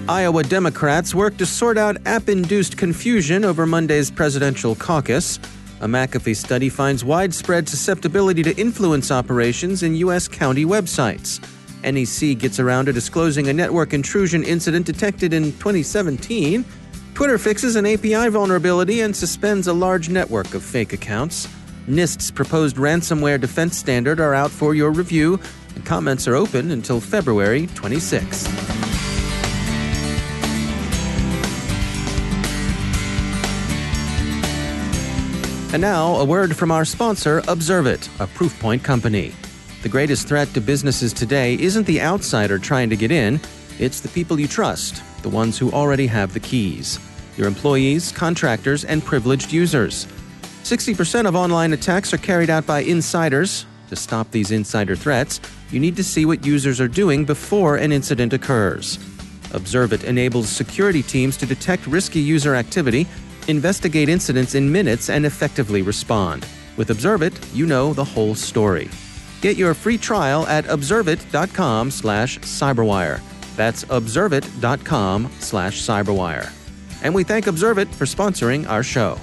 Iowa Democrats work to sort out app-induced confusion over Monday's presidential caucus. A McAfee study finds widespread susceptibility to influence operations in U.S. county websites. NEC gets around to disclosing a network intrusion incident detected in 2017. Twitter fixes an API vulnerability and suspends a large network of fake accounts. NIST's proposed ransomware defense standard are out for your review, and comments are open until February 26. And now, a word from our sponsor, Observit, a Proofpoint company. The greatest threat to businesses today isn't the outsider trying to get in, it's the people you trust, the ones who already have the keys. Your employees, contractors, and privileged users. 60% of online attacks are carried out by insiders. To stop these insider threats, you need to see what users are doing before an incident occurs. Observit enables security teams to detect risky user activity, investigate incidents in minutes, and effectively respond. With Observit, you know the whole story. Get your free trial at observit.com/cyberwire. That's observit.com/cyberwire. And we thank Observit for sponsoring our show.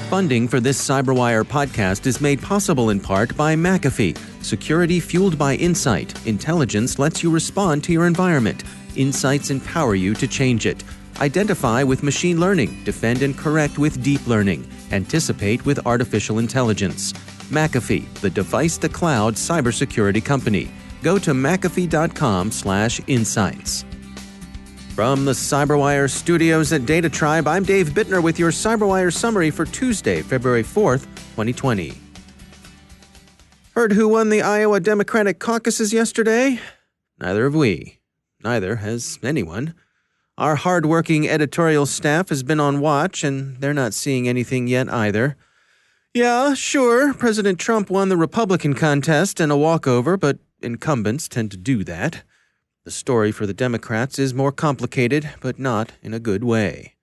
Funding for this CyberWire podcast is made possible in part by McAfee. Security fueled by insight. Intelligence lets you respond to your environment. Insights empower you to change it. Identify with machine learning. Defend and correct with deep learning. Anticipate with artificial intelligence. McAfee, the device-to-cloud cybersecurity company. Go to mcafee.com/insights. From the CyberWire studios at Data Tribe, I'm Dave Bittner with your CyberWire summary for Tuesday, February 4th, 2020. Heard who won the Iowa Democratic caucuses yesterday? Neither have we. Neither has anyone. Our hard-working editorial staff has been on watch, and they're not seeing anything yet either. Yeah, sure, President Trump won the Republican contest in a walkover, but incumbents tend to do that. The story for the Democrats is more complicated, but not in a good way.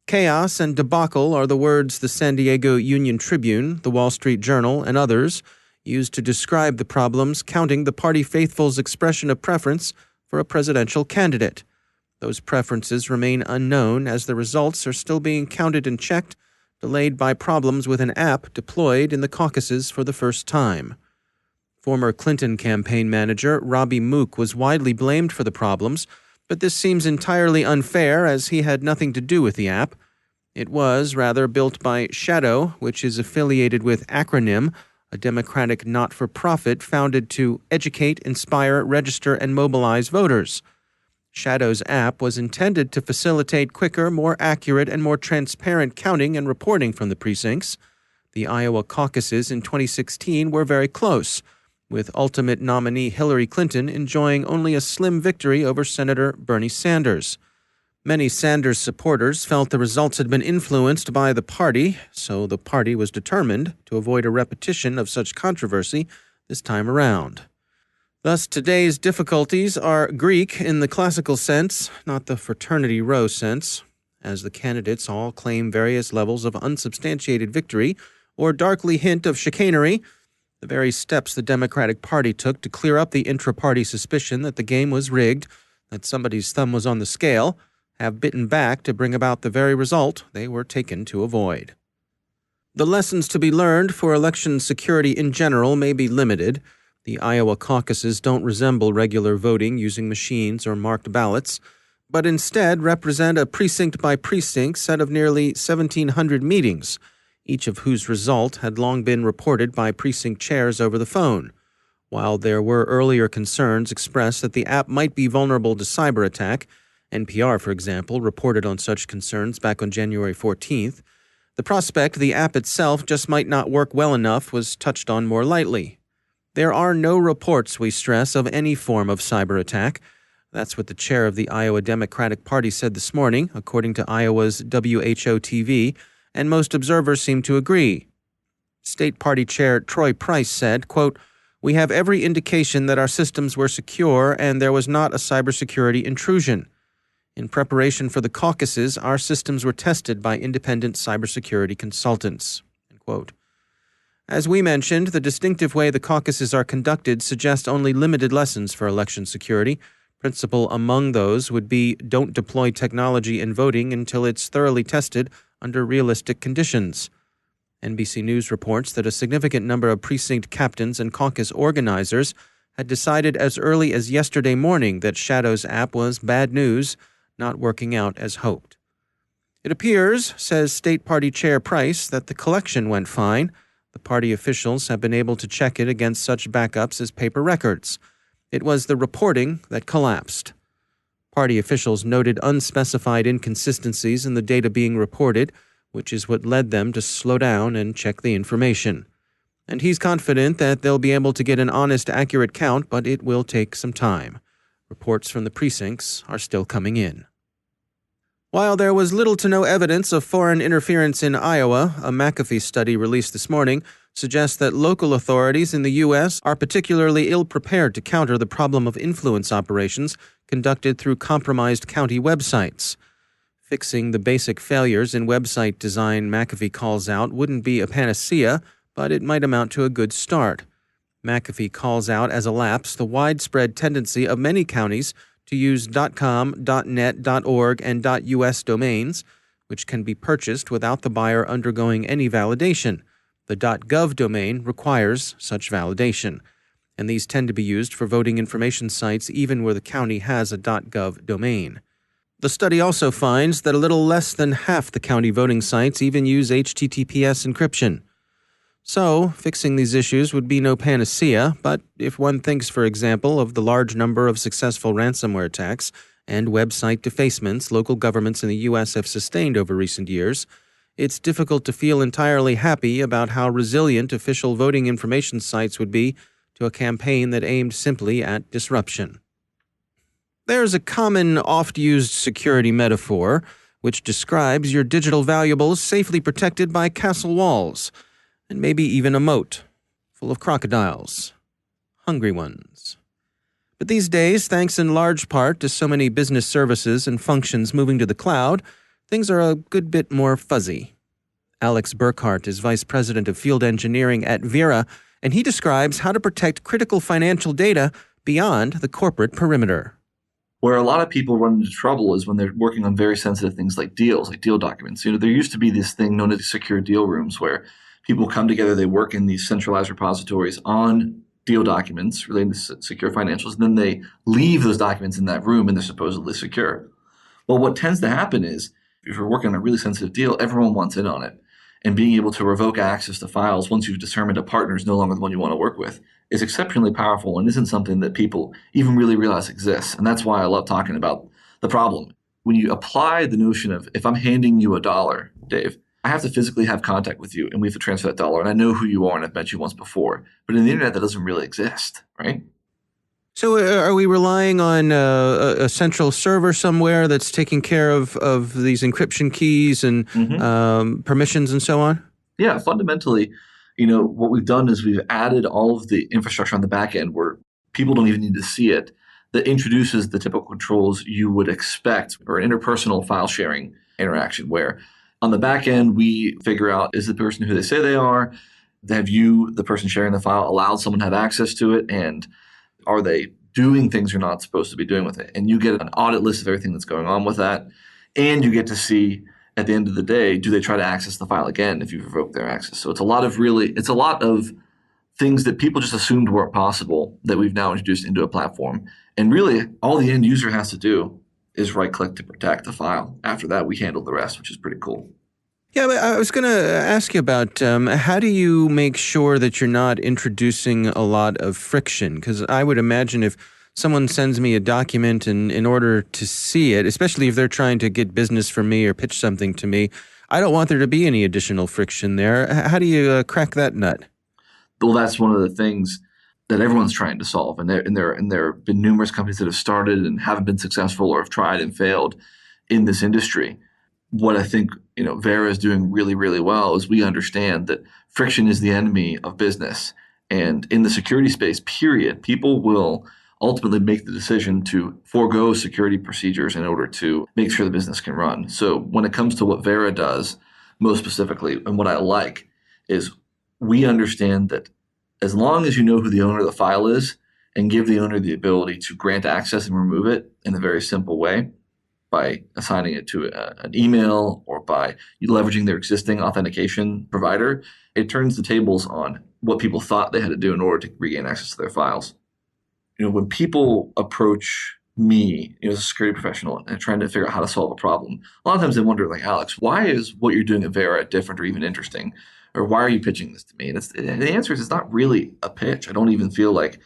Chaos and debacle are the words the San Diego Union Tribune, the Wall Street Journal, and others used to describe the problems counting the party faithful's expression of preference for a presidential candidate. Those preferences remain unknown as the results are still being counted and checked, delayed by problems with an app deployed in the caucuses for the first time. Former Clinton campaign manager Robbie Mook was widely blamed for the problems, but this seems entirely unfair as he had nothing to do with the app. It was, rather, built by Shadow, which is affiliated with Acronym, a Democratic not-for-profit founded to educate, inspire, register, and mobilize voters. Shadow's app was intended to facilitate quicker, more accurate, and more transparent counting and reporting from the precincts. The Iowa caucuses in 2016 were very close, with ultimate nominee Hillary Clinton enjoying only a slim victory over Senator Bernie Sanders. Many Sanders supporters felt the results had been influenced by the party, so the party was determined to avoid a repetition of such controversy this time around. Thus, today's difficulties are Greek in the classical sense, not the fraternity row sense, as the candidates all claim various levels of unsubstantiated victory or darkly hint of chicanery. The very steps the Democratic Party took to clear up the intra-party suspicion that the game was rigged, that somebody's thumb was on the scale, have bitten back to bring about the very result they were taken to avoid. The lessons to be learned for election security in general may be limited. The Iowa caucuses don't resemble regular voting using machines or marked ballots, but instead represent a precinct-by-precinct set of nearly 1,700 meetings, each of whose result had long been reported by precinct chairs over the phone. While there were earlier concerns expressed that the app might be vulnerable to cyber attack, NPR, for example, reported on such concerns back on January 14th, the prospect the app itself just might not work well enough was touched on more lightly. There are no reports, we stress, of any form of cyber attack. That's what the chair of the Iowa Democratic Party said this morning, according to Iowa's WHO-TV, and most observers seem to agree. State Party Chair Troy Price said, quote, "We have every indication that our systems were secure and there was not a cybersecurity intrusion. In preparation for the caucuses, our systems were tested by independent cybersecurity consultants." End quote. As we mentioned, the distinctive way the caucuses are conducted suggests only limited lessons for election security. Principle among those would be don't deploy technology in voting until it's thoroughly tested under realistic conditions. NBC News reports that a significant number of precinct captains and caucus organizers had decided as early as yesterday morning that Shadow's app was bad news, not working out as hoped. It appears, says State Party Chair Price, that the collection went fine. The party officials have been able to check it against such backups as paper records. It was the reporting that collapsed. Party officials noted unspecified inconsistencies in the data being reported, which is what led them to slow down and check the information. And he's confident that they'll be able to get an honest, accurate count, but it will take some time. Reports from the precincts are still coming in. While there was little to no evidence of foreign interference in Iowa, a McAfee study released this morning suggests that local authorities in the U.S. are particularly ill-prepared to counter the problem of influence operations conducted through compromised county websites. Fixing the basic failures in website design McAfee calls out wouldn't be a panacea, but it might amount to a good start. McAfee calls out as a lapse the widespread tendency of many counties to use .com, .net, .org, and .us domains, which can be purchased without the buyer undergoing any validation. The .gov domain requires such validation, and these tend to be used for voting information sites even where the county has a .gov domain. The study also finds that a little less than half the county voting sites even use HTTPS encryption. So, fixing these issues would be no panacea, but if one thinks, for example, of the large number of successful ransomware attacks and website defacements local governments in the U.S. have sustained over recent years, it's difficult to feel entirely happy about how resilient official voting information sites would be to a campaign that aimed simply at disruption. There's a common, oft-used security metaphor which describes your digital valuables safely protected by castle walls, and maybe even a moat, full of crocodiles, hungry ones. But these days, thanks in large part to so many business services and functions moving to the cloud, things are a good bit more fuzzy. Alex Burkhart is Vice President of Field Engineering at Vera, and he describes how to protect critical financial data beyond the corporate perimeter. Where a lot of people run into trouble is when they're working on very sensitive things like deals, like deal documents. There used to be this thing known as secure deal rooms where people come together, they work in these centralized repositories on deal documents relating to secure financials, and then they leave those documents in that room and they're supposedly secure. Well, what tends to happen is if you're working on a really sensitive deal, everyone wants in on it. And being able to revoke access to files once you've determined a partner is no longer the one you want to work with is exceptionally powerful and isn't something that people even really realize exists. And that's why I love talking about the problem. When you apply the notion of if I'm handing you $1, Dave, I have to physically have contact with you and we have to transfer that dollar and I know who you are and I've met you once before. But in the internet, that doesn't really exist, right? So are we relying on a central server somewhere that's taking care of these encryption keys and permissions and so on? Yeah, fundamentally, what we've done is we've added all of the infrastructure on the back end where people don't even need to see it that introduces the typical controls you would expect or an interpersonal file sharing interaction where on the back end, we figure out, is the person who they say they are? Have you, the person sharing the file, allowed someone to have access to it? And are they doing things you're not supposed to be doing with it? And you get an audit list of everything that's going on with that. And you get to see, at the end of the day, do they try to access the file again if you've revoked their access? So it's a lot of things that people just assumed weren't possible that we've now introduced into a platform. And really, all the end user has to do is right-click to protect the file. After that, we handle the rest, which is pretty cool. Yeah, but I was going to ask you about how do you make sure that you're not introducing a lot of friction? Because I would imagine if someone sends me a document and in order to see it, especially if they're trying to get business from me or pitch something to me, I don't want there to be any additional friction there. How do you crack that nut? Well, that's one of the things that everyone's trying to solve. And there have been numerous companies that have started and haven't been successful or have tried and failed in this industry. What I think Vera is doing really, really well is we understand that friction is the enemy of business. And in the security space, period, people will ultimately make the decision to forego security procedures in order to make sure the business can run. So when it comes to what Vera does, most specifically, and what I like is we understand that as long as you know who the owner of the file is and give the owner the ability to grant access and remove it in a very simple way by assigning it to an email or by leveraging their existing authentication provider, it turns the tables on what people thought they had to do in order to regain access to their files. When people approach me, as a security professional and trying to figure out how to solve a problem, a lot of times they wonder, like, Alex, why is what you're doing at Vera different or even interesting? Or why are you pitching this to me? And the answer is it's not really a pitch. I don't even feel like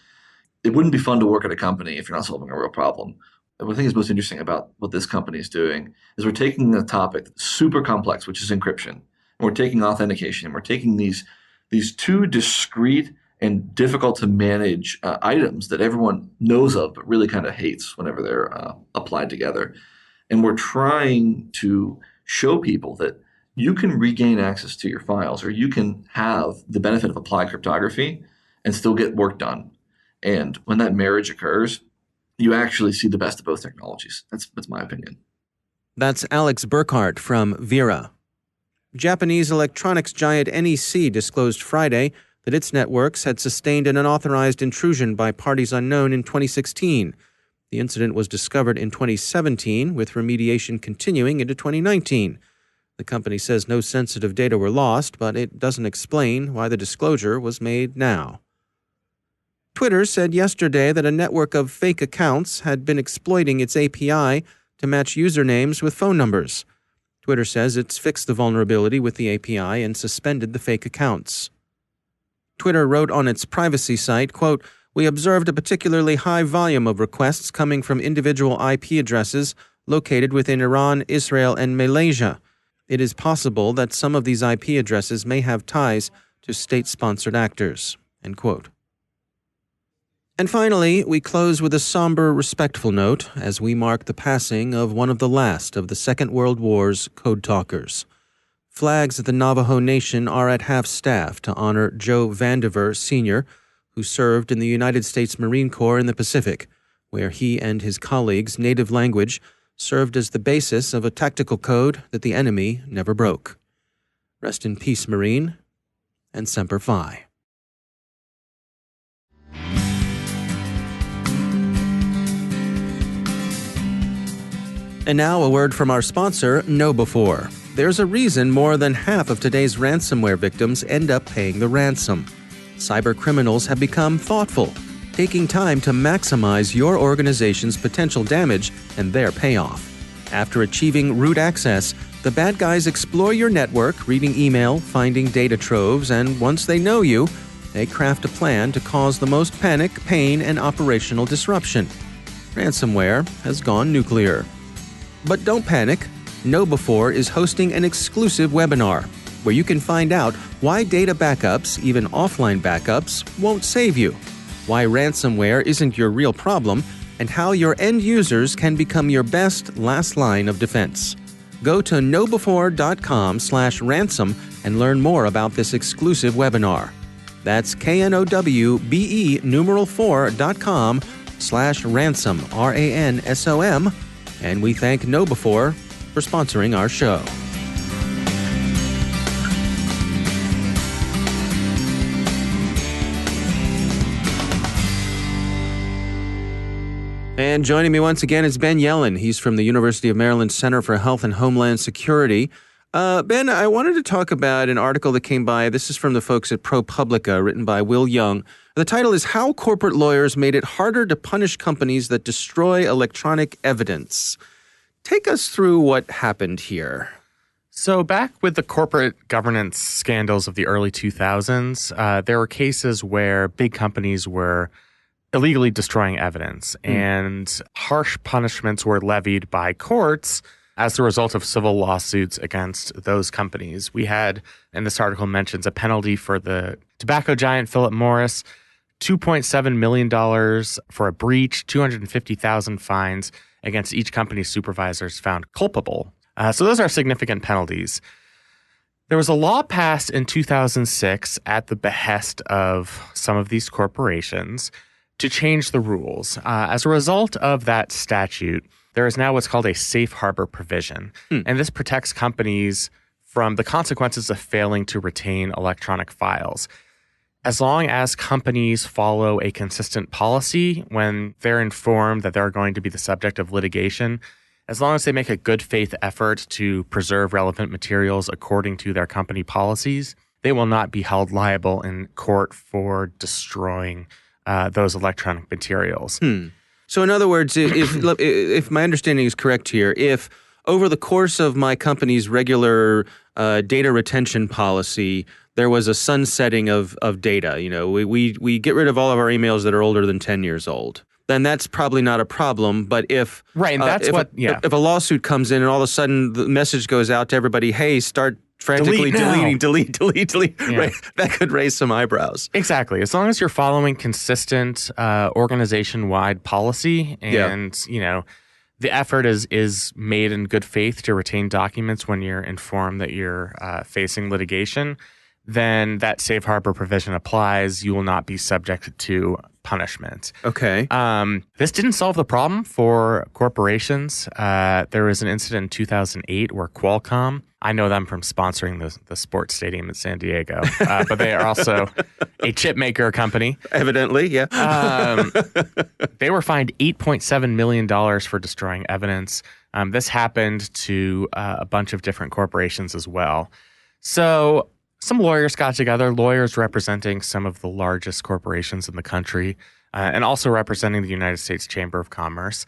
it wouldn't be fun to work at a company if you're not solving a real problem. And what I think is most interesting about what this company is doing is we're taking a topic that's super complex, which is encryption, and we're taking authentication, and we're taking these two discrete and difficult to manage items that everyone knows of but really kind of hates whenever they're applied together. And we're trying to show people that you can regain access to your files, or you can have the benefit of applied cryptography and still get work done. And when that marriage occurs, you actually see the best of both technologies. That's my opinion. That's Alex Burkhardt from Vera. Japanese electronics giant NEC disclosed Friday that its networks had sustained an unauthorized intrusion by parties unknown in 2016. The incident was discovered in 2017, with remediation continuing into 2019. The company says no sensitive data were lost, but it doesn't explain why the disclosure was made now. Twitter said yesterday that a network of fake accounts had been exploiting its API to match usernames with phone numbers. Twitter says it's fixed the vulnerability with the API and suspended the fake accounts. Twitter wrote on its privacy site, quote, "We observed a particularly high volume of requests coming from individual IP addresses located within Iran, Israel, and Malaysia. It is possible that some of these IP addresses may have ties to state-sponsored actors," end quote. And finally, we close with a somber, respectful note as we mark the passing of one of the last of the Second World War's code talkers. Flags of the Navajo Nation are at half-staff to honor Joe Vandiver, Sr., who served in the United States Marine Corps in the Pacific, where he and his colleagues' native language served as the basis of a tactical code that the enemy never broke. Rest in peace, Marine, and Semper Fi. And now a word from our sponsor, KnowBe4. There's a reason more than half of today's ransomware victims end up paying the ransom. Cyber criminals have become thoughtful, taking time to maximize your organization's potential damage and their payoff. After achieving root access, the bad guys explore your network, reading email, finding data troves, and once they know you, they craft a plan to cause the most panic, pain, and operational disruption. Ransomware has gone nuclear. But don't panic. KnowBe4 is hosting an exclusive webinar where you can find out why data backups, even offline backups, won't save you, why ransomware isn't your real problem, and how your end users can become your best last line of defense. Go to knowbe4.com/ransom and learn more about this exclusive webinar. That's knowbe4.com/ransom, RANSOM, and we thank KnowBe4 for sponsoring our show. And joining me once again is Ben Yellen. He's from the University of Maryland Center for Health and Homeland Security. Ben, I wanted to talk about an article that came by. This is from the folks at ProPublica, written by Will Young. The title is How Corporate Lawyers Made It Harder to Punish Companies That Destroy Electronic Evidence. Take us through what happened here. So back with the corporate governance scandals of the early 2000s, there were cases where big companies were illegally destroying evidence, and harsh punishments were levied by courts as a result of civil lawsuits against those companies. We had, and this article mentions, a penalty for the tobacco giant Philip Morris, $2.7 million for a breach, $250,000 fines against each company's supervisors found culpable. So those are significant penalties. There was a law passed in 2006 at the behest of some of these corporations to change the rules. As a result of that statute, there is now what's called a safe harbor provision. And this protects companies from the consequences of failing to retain electronic files. As long as companies follow a consistent policy when they're informed that they're going to be the subject of litigation, as long as they make a good faith effort to preserve relevant materials according to their company policies, they will not be held liable in court for destroying those electronic materials. So in other words, if my understanding is correct here, if over the course of my company's regular data retention policy, there was a sunsetting of data, we get rid of all of our emails that are older than 10 years old, then that's probably not a problem. But if if a lawsuit comes in and all of a sudden the message goes out to everybody, hey, start frantically delete, Yeah. right, that could raise some eyebrows. Exactly. As long as you're following consistent organization-wide policy and, the effort is made in good faith to retain documents when you're informed that you're facing litigation, then that safe harbor provision applies. You will not be subject to punishment. Okay. This didn't solve the problem for corporations. There was an incident in 2008 where Qualcomm, I know them from sponsoring the sports stadium in San Diego, but they are also a chip maker company. Evidently, yeah. They were fined $8.7 million for destroying evidence. This happened to a bunch of different corporations as well. So some lawyers got together, lawyers representing some of the largest corporations in the country, and also representing the United States Chamber of Commerce.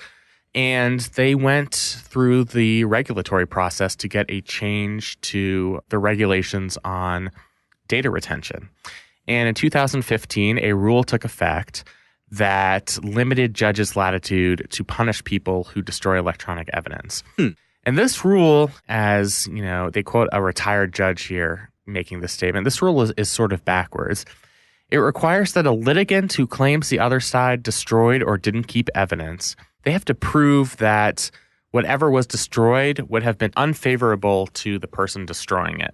And they went through the regulatory process to get a change to the regulations on data retention. And in 2015, a rule took effect that limited judges' latitude to punish people who destroy electronic evidence. And this rule, as they quote a retired judge here making this statement, this rule is sort of backwards. It requires that a litigant who claims the other side destroyed or didn't keep evidence, they have to prove that whatever was destroyed would have been unfavorable to the person destroying it.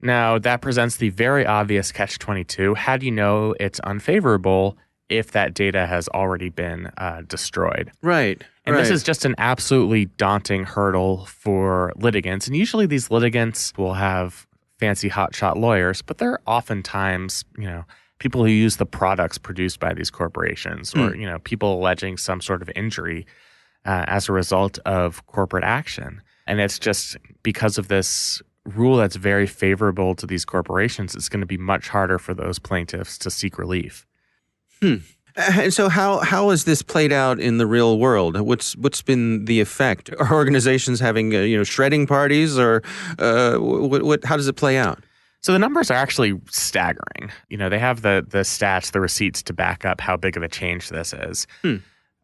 Now, that presents the very obvious catch-22. How do you know it's unfavorable if that data has already been destroyed? Right. And this is just an absolutely daunting hurdle for litigants. And usually these litigants will have fancy hotshot lawyers, but they're oftentimes, people who use the products produced by these corporations or, people alleging some sort of injury as a result of corporate action. And it's just because of this rule that's very favorable to these corporations, it's going to be much harder for those plaintiffs to seek relief. And so how has this played out in the real world? What's been the effect? Are organizations having shredding parties, or how does it play out? So the numbers are actually staggering. They have the stats, the receipts to back up how big of a change this is.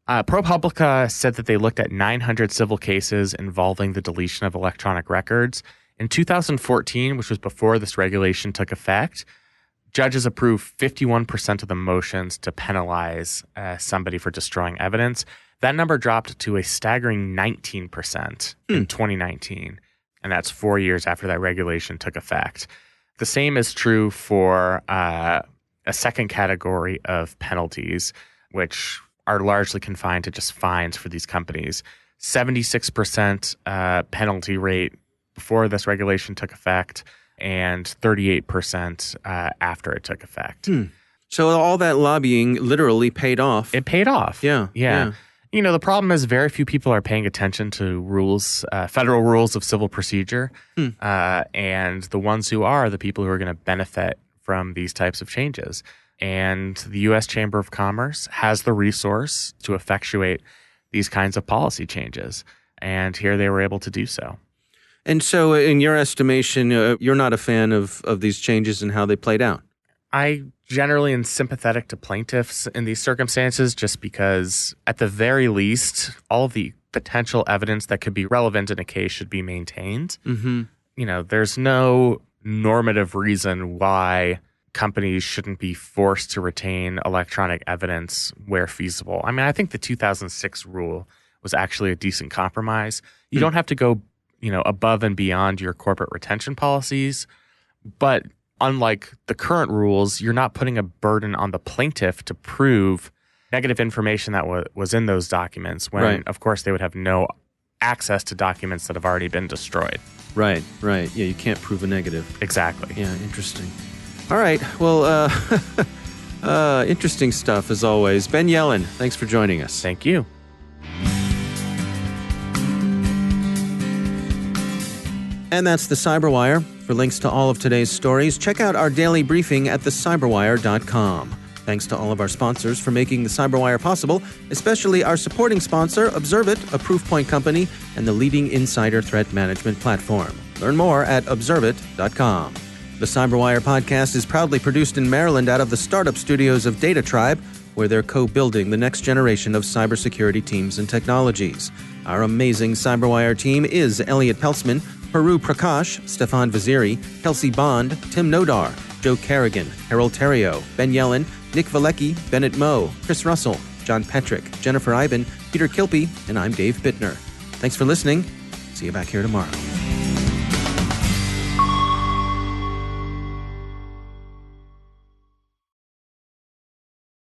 ProPublica said that they looked at 900 civil cases involving the deletion of electronic records. In 2014, which was before this regulation took effect, judges approved 51% of the motions to penalize somebody for destroying evidence. That number dropped to a staggering 19% in 2019, and that's 4 years after that regulation took effect. The same is true for a second category of penalties, which are largely confined to just fines for these companies. 76% penalty rate before this regulation took effect, and 38% after it took effect. So all that lobbying literally paid off. It paid off. Yeah. The problem is very few people are paying attention to rules, federal rules of civil procedure. And the ones who are the people who are going to benefit from these types of changes. And the U.S. Chamber of Commerce has the resource to effectuate these kinds of policy changes. And here they were able to do so. And so in your estimation, you're not a fan of these changes and how they played out? I generally am sympathetic to plaintiffs in these circumstances just because, at the very least, all of the potential evidence that could be relevant in a case should be maintained. There's no normative reason why companies shouldn't be forced to retain electronic evidence where feasible. I mean, I think the 2006 rule was actually a decent compromise. You don't have to go above and beyond your corporate retention policies. But unlike the current rules, you're not putting a burden on the plaintiff to prove negative information that was in those documents when, of course, they would have no access to documents that have already been destroyed. Right. Yeah, you can't prove a negative. Exactly. Yeah, interesting. All right. Well, interesting stuff as always. Ben Yellen, thanks for joining us. Thank you. And that's the CyberWire. For links to all of today's stories, check out our daily briefing at thecyberwire.com. Thanks to all of our sponsors for making the CyberWire possible, especially our supporting sponsor, Observit, a Proofpoint company, and the leading insider threat management platform. Learn more at observit.com. The CyberWire podcast is proudly produced in Maryland out of the startup studios of Data Tribe, where they're co-building the next generation of cybersecurity teams and technologies. Our amazing CyberWire team is Elliot Peltzman, Haru Prakash, Stefan Vaziri, Kelsey Bond, Tim Nodar, Joe Kerrigan, Harold Terrio, Ben Yellen, Nick Valecki, Bennett Moe, Chris Russell, John Petrick, Jennifer Iben, Peter Kilpie, and I'm Dave Bittner. Thanks for listening. See you back here tomorrow.